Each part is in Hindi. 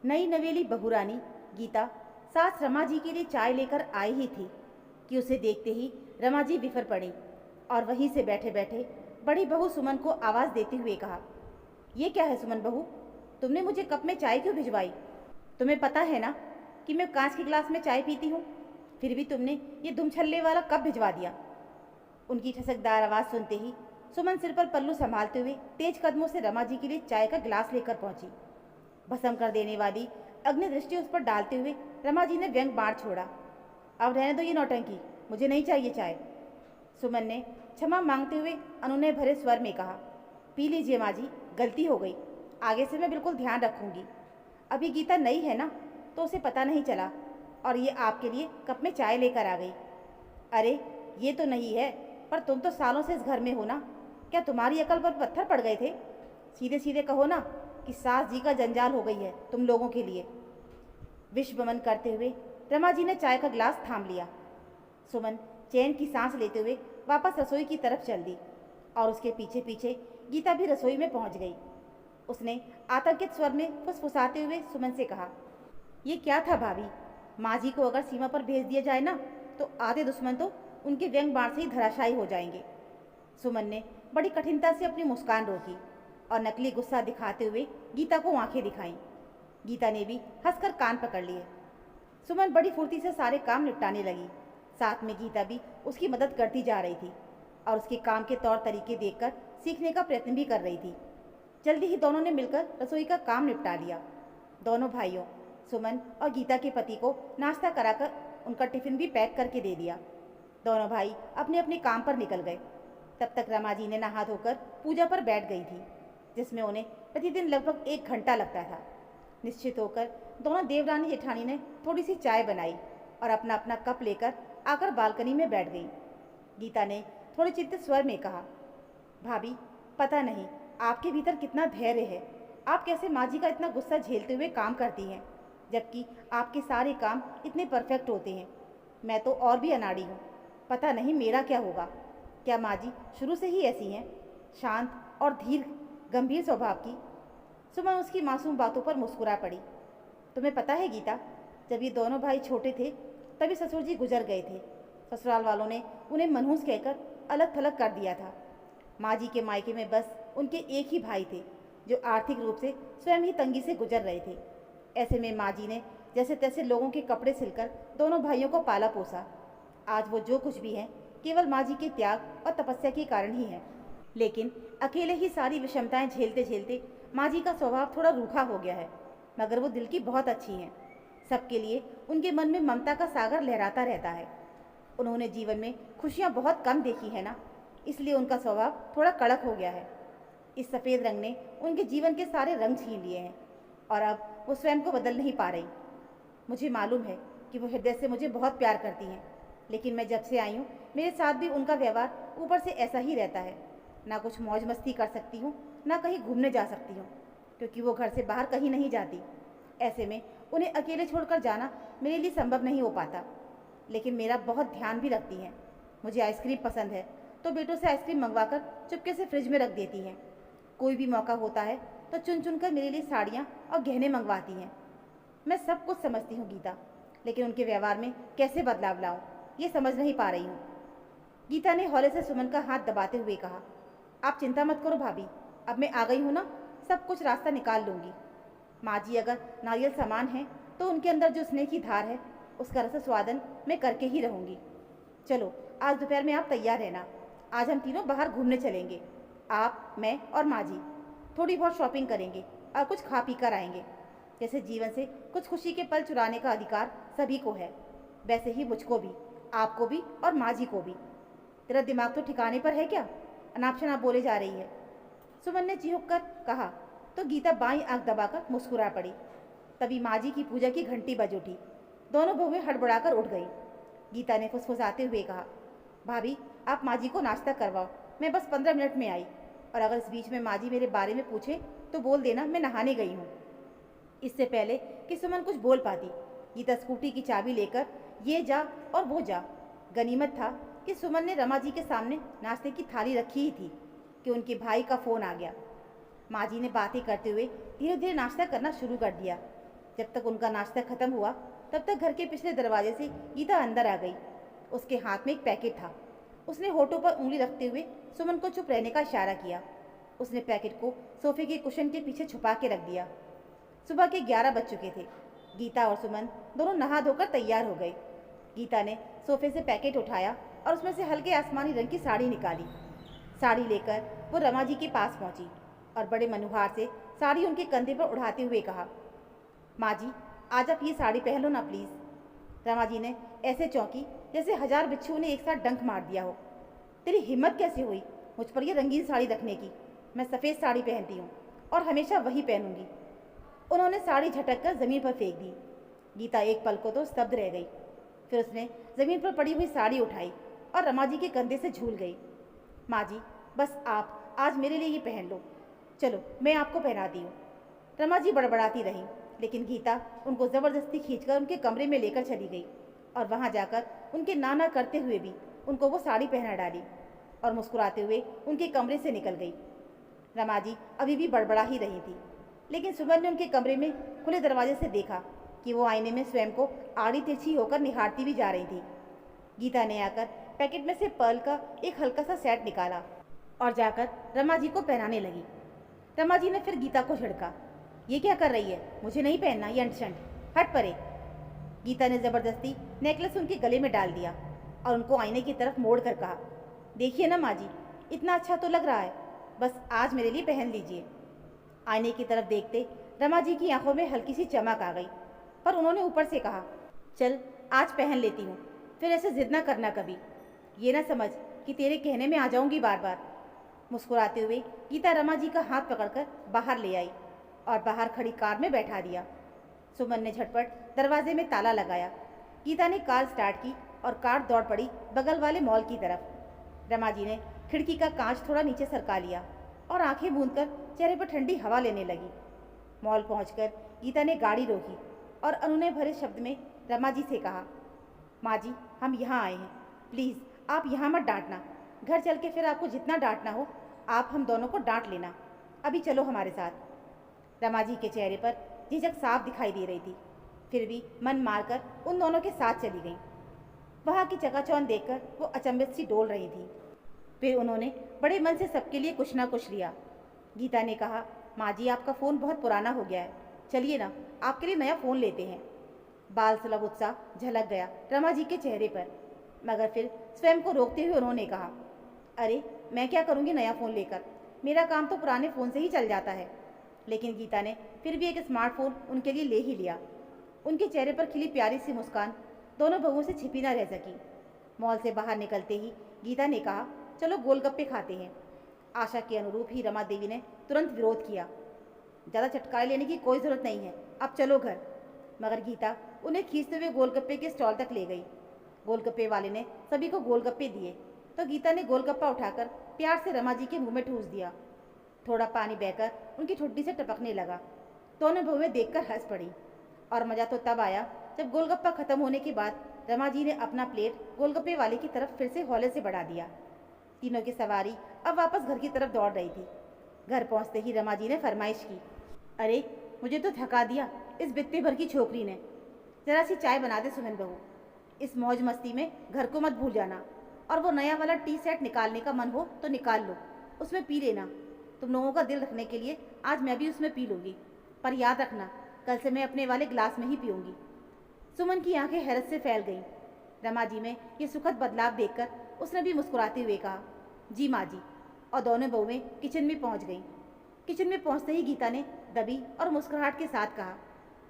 नई नवेली बहुरानी गीता सास रमा जी के लिए चाय लेकर आई ही थी कि उसे देखते ही रमा जी बिफर पड़ी और वहीं से बैठे बैठे बड़ी बहू सुमन को आवाज़ देते हुए कहा, ये क्या है सुमन बहू, तुमने मुझे कप में चाय क्यों भिजवाई? तुम्हें पता है ना कि मैं कांच के गिलास में चाय पीती हूँ, फिर भी तुमने ये दुमछल्ले वाला कप भिजवा दिया। उनकी ठसकदार आवाज़ सुनते ही सुमन सिर पर पल्लू संभालते हुए तेज कदमों से रमा जी के लिए चाय का गिलास लेकर पहुंची। भस्म कर देने वाली अग्नि दृष्टि उस पर डालते हुए रमा जी ने व्यंग बाढ़ छोड़ा, अब रहने दो ये नौटंकी, मुझे नहीं चाहिए चाय। सुमन ने क्षमा मांगते हुए अनुनय भरे स्वर में कहा, पी लीजिए माँ जी, गलती हो गई, आगे से मैं बिल्कुल ध्यान रखूंगी। अभी गीता नई है ना, तो उसे पता नहीं चला और ये आपके लिए कप में चाय लेकर आ गई। अरे ये तो नहीं है, पर तुम तो सालों से इस घर में हो ना, क्या तुम्हारी अकल पर पत्थर पड़ गए थे? सीधे सीधे कहो ना कि सास जी का जंजाल हो गई है तुम लोगों के लिए। विश्वमन करते हुए रमा जी ने चाय का गिलास थाम लिया। सुमन चैन की सांस लेते हुए वापस रसोई की तरफ चल दी और उसके पीछे पीछे गीता भी रसोई में पहुंच गई। उसने आतंकित स्वर में फुसफुसाते हुए सुमन से कहा, ये क्या था भाभी, माँ जी को अगर सीमा पर भेज दिया जाए ना तो आधे दुश्मन तो उनके व्यंग बाण से ही धराशायी हो जाएंगे। सुमन ने बड़ी कठिनता से अपनी मुस्कान रोकी और नकली गुस्सा दिखाते हुए गीता को आंखें दिखाईं। गीता ने भी हंसकर कान पकड़ लिए। सुमन बड़ी फुर्ती से सारे काम निपटाने लगी, साथ में गीता भी उसकी मदद करती जा रही थी और उसके काम के तौर तरीके देखकर सीखने का प्रयत्न भी कर रही थी। जल्दी ही दोनों ने मिलकर रसोई का काम निपटा लिया। दोनों भाइयों सुमन और गीता के पति को नाश्ता कराकर उनका टिफिन भी पैक करके दे दिया। दोनों भाई अपने अपने काम पर निकल गए। तब तक रमा जी ने नहा धोकर पूजा पर बैठ गई थी, जिसमें उन्हें प्रतिदिन लगभग 1 घंटा लगता था। निश्चित होकर दोनों देवरानी जेठानी ने थोड़ी सी चाय बनाई और अपना अपना कप लेकर आकर बालकनी में बैठ गई। गीता ने थोड़े चिंतित स्वर में कहा, भाभी पता नहीं आपके भीतर कितना धैर्य है, आप कैसे माँ जी का इतना गुस्सा झेलते हुए काम करती हैं, जबकि आपके सारे काम इतने परफेक्ट होते हैं। मैं तो और भी अनाड़ी हूँ, पता नहीं मेरा क्या होगा। क्या माँ जी शुरू से ही ऐसी हैं, शांत और धीर गंभीर स्वभाव की? सुमन उसकी मासूम बातों पर मुस्कुरा पड़ी। तुम्हें पता है गीता, जब ये दोनों भाई छोटे थे तभी ससुर जी गुजर गए थे। ससुराल वालों ने उन्हें मनहूस कहकर अलग थलग कर दिया था। माँ जी के मायके में बस उनके एक ही भाई थे जो आर्थिक रूप से स्वयं ही तंगी से गुजर रहे थे। ऐसे में माँ जी ने जैसे तैसे लोगों के कपड़े सिलकर दोनों भाइयों को पाला पोसा। आज वो जो कुछ भी हैं केवल माँ जी के त्याग और तपस्या के कारण ही है। लेकिन अकेले ही सारी विषमताएं झेलते झेलते माँ जी का स्वभाव थोड़ा रूखा हो गया है, मगर वो दिल की बहुत अच्छी हैं। सबके लिए उनके मन में ममता का सागर लहराता रहता है। उन्होंने जीवन में खुशियाँ बहुत कम देखी है ना, इसलिए उनका स्वभाव थोड़ा कड़क हो गया है। इस सफ़ेद रंग ने उनके जीवन के सारे रंग छीन लिए हैं और अब वो स्वयं को बदल नहीं पा रही। मुझे मालूम है कि वो हृदय से मुझे बहुत प्यार करती हैं, लेकिन मैं जब से आई हूँ मेरे साथ भी उनका व्यवहार ऊपर से ऐसा ही रहता है। ना कुछ मौज मस्ती कर सकती हूँ, ना कहीं घूमने जा सकती हूँ, क्योंकि वो घर से बाहर कहीं नहीं जाती। ऐसे में उन्हें अकेले छोड़कर जाना मेरे लिए संभव नहीं हो पाता। लेकिन मेरा बहुत ध्यान भी रखती हैं। मुझे आइसक्रीम पसंद है तो बेटों से आइसक्रीम मंगवाकर चुपके से फ्रिज में रख देती हैं। कोई भी मौका होता है तो चुन चुन कर मेरे लिए साड़ियाँ और गहने मंगवाती हैं। मैं सब कुछ समझती हूँ गीता, लेकिन उनके व्यवहार में कैसे बदलाव लाऊं ये समझ नहीं पा रही हूँ। गीता ने हौले से सुमन का हाथ दबाते हुए कहा, आप चिंता मत करो भाभी, अब मैं आ गई हूँ ना, सब कुछ रास्ता निकाल लूँगी। माँ जी अगर नारियल समान है तो उनके अंदर जो स्नेह की धार है उसका रस स्वादन मैं करके ही रहूँगी। चलो आज दोपहर में आप तैयार रहना, आज हम तीनों बाहर घूमने चलेंगे। आप, मैं और माँ जी थोड़ी बहुत शॉपिंग करेंगे और कुछ खा पी कर आएंगे। जैसे जीवन से कुछ खुशी के पल चुराने का अधिकार सभी को है, वैसे ही मुझको भी, आपको भी और माँ जी को भी। तेरा दिमाग तो ठिकाने पर है क्या, अनाप शनाप बोले जा रही है? सुमन ने चिहुक कर कहा तो गीता बाईं आंख दबाकर मुस्कुरा पड़ी। तभी माँ जी की पूजा की घंटी बज उठी। दोनों बहुएं हड़बड़ाकर उठ गईं। गीता ने फुसफुसाते हुए कहा, भाभी आप माँ जी को नाश्ता करवाओ, मैं बस 15 मिनट में आई, और अगर इस बीच में माँ जी मेरे बारे में पूछे तो बोल देना मैं नहाने गई हूँ। इससे पहले कि सुमन कुछ बोल पाती, गीता स्कूटी की चाबी लेकर ये जा और वो जा। गनीमत था कि सुमन ने रमा जी के सामने नाश्ते की थाली रखी ही थी कि उनके भाई का फ़ोन आ गया। माँ जी ने बातें करते हुए धीरे धीरे नाश्ता करना शुरू कर दिया। जब तक उनका नाश्ता खत्म हुआ तब तक घर के पिछले दरवाजे से गीता अंदर आ गई। उसके हाथ में एक पैकेट था। उसने होठों पर उंगली रखते हुए सुमन को चुप रहने का इशारा किया। उसने पैकेट को सोफे के कुशन के पीछे छुपा के रख दिया। सुबह के 11 बज चुके थे। गीता और सुमन दोनों नहा धोकर तैयार हो गए। गीता ने सोफे से पैकेट उठाया और उसमें से हल्के आसमानी रंग की साड़ी निकाली। साड़ी लेकर वो रमा जी के पास पहुंची और बड़े मनुहार से साड़ी उनके कंधे पर उड़ाते हुए कहा, माँ जी, आज आप ये साड़ी पहन लो ना प्लीज़। रमा जी ने ऐसे चौंकी जैसे 1000 बिच्छुओं ने एक साथ डंक मार दिया हो। तेरी हिम्मत कैसे हुई मुझ पर ये रंगीन साड़ी रखने की? मैं सफ़ेद साड़ी पहनती हूँ और हमेशा वही पहनूंगी। उन्होंने साड़ी झटक कर ज़मीन पर फेंक दी। गीता एक पल को तो स्तब्ध रह गई। फिर उसने ज़मीन पर पड़ी हुई साड़ी उठाई और रमा जी के कंधे से झूल गई। माँ जी, बस आप आज मेरे लिए ये पहन लो। चलो मैं आपको पहनाती हूँ। रमा जी बड़बड़ाती रही, लेकिन गीता उनको ज़बरदस्ती खींचकर उनके कमरे में लेकर चली गई और वहाँ जाकर उनके नाना करते हुए भी उनको वो साड़ी पहना डाली और मुस्कुराते हुए उनके कमरे से निकल गई। रमा जी अभी भी बड़बड़ा ही रही थी, लेकिन सुमन ने उनके कमरे में खुले दरवाजे से देखा कि वो आईने में स्वयं को आड़ी तिरछी होकर निहारती भी जा रही थी। गीता ने आकर पैकेट में से पर्ल का एक हल्का सा सेट निकाला और जाकर रमा जी को पहनाने लगी। रमा जी ने फिर गीता को झिड़का, ये क्या कर रही है? मुझे नहीं पहनना ये अंट-शंट, हट परे। गीता ने ज़बरदस्ती नेकलेस उनके गले में डाल दिया और उनको आईने की तरफ मोड़ कर कहा, देखिए ना माँ जी, इतना अच्छा तो लग रहा है, बस आज मेरे लिए पहन लीजिए। आईने की तरफ देखते रमा जी की आंखों में हल्की सी चमक आ गई, पर उन्होंने ऊपर से कहा, चल आज पहन लेती हूँ, फिर ऐसे जिद ना करना कभी। ये ना समझ कि तेरे कहने में आ जाऊँगी बार बार। मुस्कुराते हुए गीता रमा जी का हाथ पकड़कर बाहर ले आई और बाहर खड़ी कार में बैठा दिया। सुमन ने झटपट दरवाजे में ताला लगाया। गीता ने कार स्टार्ट की और कार दौड़ पड़ी बगल वाले मॉल की तरफ। रमा जी ने खिड़की का कांच थोड़ा नीचे सरका लिया और आंखें मूंदकर चेहरे पर ठंडी हवा लेने लगी। मॉल पहुंचकर गीता ने गाड़ी रोकी और अनुनय भरे शब्द में रमा जी से कहा, माँ जी, हम यहाँ आए हैं, प्लीज़ आप यहाँ मत डांटना। घर चल के फिर आपको जितना डांटना हो आप हम दोनों को डांट लेना। अभी चलो हमारे साथ। रमा जी के चेहरे पर झिझक साफ दिखाई दे रही थी, फिर भी मन मारकर उन दोनों के साथ चली गई। वहाँ की चकाचौंध देखकर वो अचंभित सी डोल रही थी। फिर उन्होंने बड़े मन से सबके लिए कुछ ना कुछ लिया। गीता ने कहा, माँ जी, आपका फ़ोन बहुत पुराना हो गया है, चलिए ना आपके लिए नया फ़ोन लेते हैं। बाल सुलभ उत्साह झलक गया रमा जी के चेहरे पर, मगर फिर स्वयं को रोकते हुए उन्होंने कहा, अरे मैं क्या करूँगी नया फ़ोन लेकर, मेरा काम तो पुराने फ़ोन से ही चल जाता है। लेकिन गीता ने फिर भी एक स्मार्टफोन उनके लिए ले ही लिया। उनके चेहरे पर खिली प्यारी सी मुस्कान दोनों बहुओं से छिपी ना रह सकी। मॉल से बाहर निकलते ही गीता ने कहा, चलो गोलगप्पे खाते हैं। आशा के अनुरूप ही रमा देवी ने तुरंत विरोध किया, ज़्यादा चटकारे लेने की कोई ज़रूरत नहीं है, अब चलो घर। मगर गीता उन्हें खींचते हुए गोलगप्पे के स्टॉल तक ले गई। गोलगप्पे वाले ने सभी को गोलगप्पे दिए तो गीता ने गोलगप्पा उठाकर प्यार से रमा जी के मुंह में ठूस दिया। थोड़ा पानी बहकर उनकी ठुड्डी से टपकने लगा। दोनों बहुएं देखकर हंस पड़ी और मज़ा तो तब आया जब गोलगप्पा खत्म होने के बाद रमा जी ने अपना प्लेट गोलगप्पे वाले की तरफ फिर से हौले से बढ़ा दिया। तीनों की सवारी अब वापस घर की तरफ दौड़ रही थी। घर पहुंचते ही रमा जी ने फरमाइश की, अरे मुझे तो थका दिया इस बित्ते भर की छोकरी ने, ज़रा सी चाय बना दे सुमन बहू। इस मौज मस्ती में घर को मत भूल जाना, और वो नया वाला टी सेट निकालने का मन हो तो निकाल लो, उसमें पी लेना। तुम लोगों का दिल रखने के लिए आज मैं भी उसमें पी लूँगी, पर याद रखना कल से मैं अपने वाले गिलास में ही पीऊँगी। सुमन की आंखें हैरत से फैल गईं। रमा जी में ये सुखद बदलाव देखकर उसने भी मुस्कुराते हुए कहा, जी माँ जी। और दोनों बहुएं किचन में पहुँच गईं। किचन में पहुँचते ही गीता ने दबी और मुस्कुराहट के साथ कहा,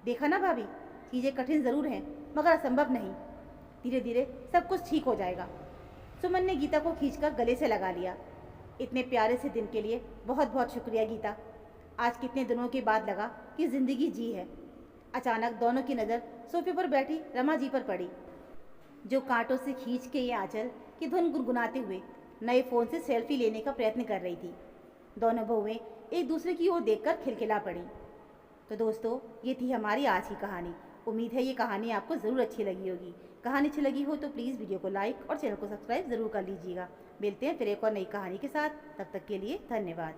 देखा ना भाभी, चीज़ें कठिन ज़रूर हैं मगर असंभव नहीं, धीरे धीरे सब कुछ ठीक हो जाएगा। सुमन ने गीता को खींचकर गले से लगा लिया। इतने प्यारे से दिन के लिए बहुत बहुत शुक्रिया गीता। आज कितने दिनों के बाद लगा कि ज़िंदगी जी है। अचानक दोनों की नज़र सोफे पर बैठी रमा जी पर पड़ी, जो कांटों से खींच के ये आंचल की धुन गुनगुनाते हुए नए फ़ोन से सेल्फी लेने का प्रयत्न कर रही थी। दोनों बहुएं एक दूसरे की ओर देखकर खिलखिला पड़ी। तो दोस्तों, ये थी हमारी आज की कहानी। उम्मीद है ये कहानी आपको ज़रूर अच्छी लगी होगी। कहानी अच्छी लगी हो तो प्लीज़ वीडियो को लाइक और चैनल को सब्सक्राइब ज़रूर कर लीजिएगा। मिलते हैं फिर एक और नई कहानी के साथ, तब तक के लिए धन्यवाद।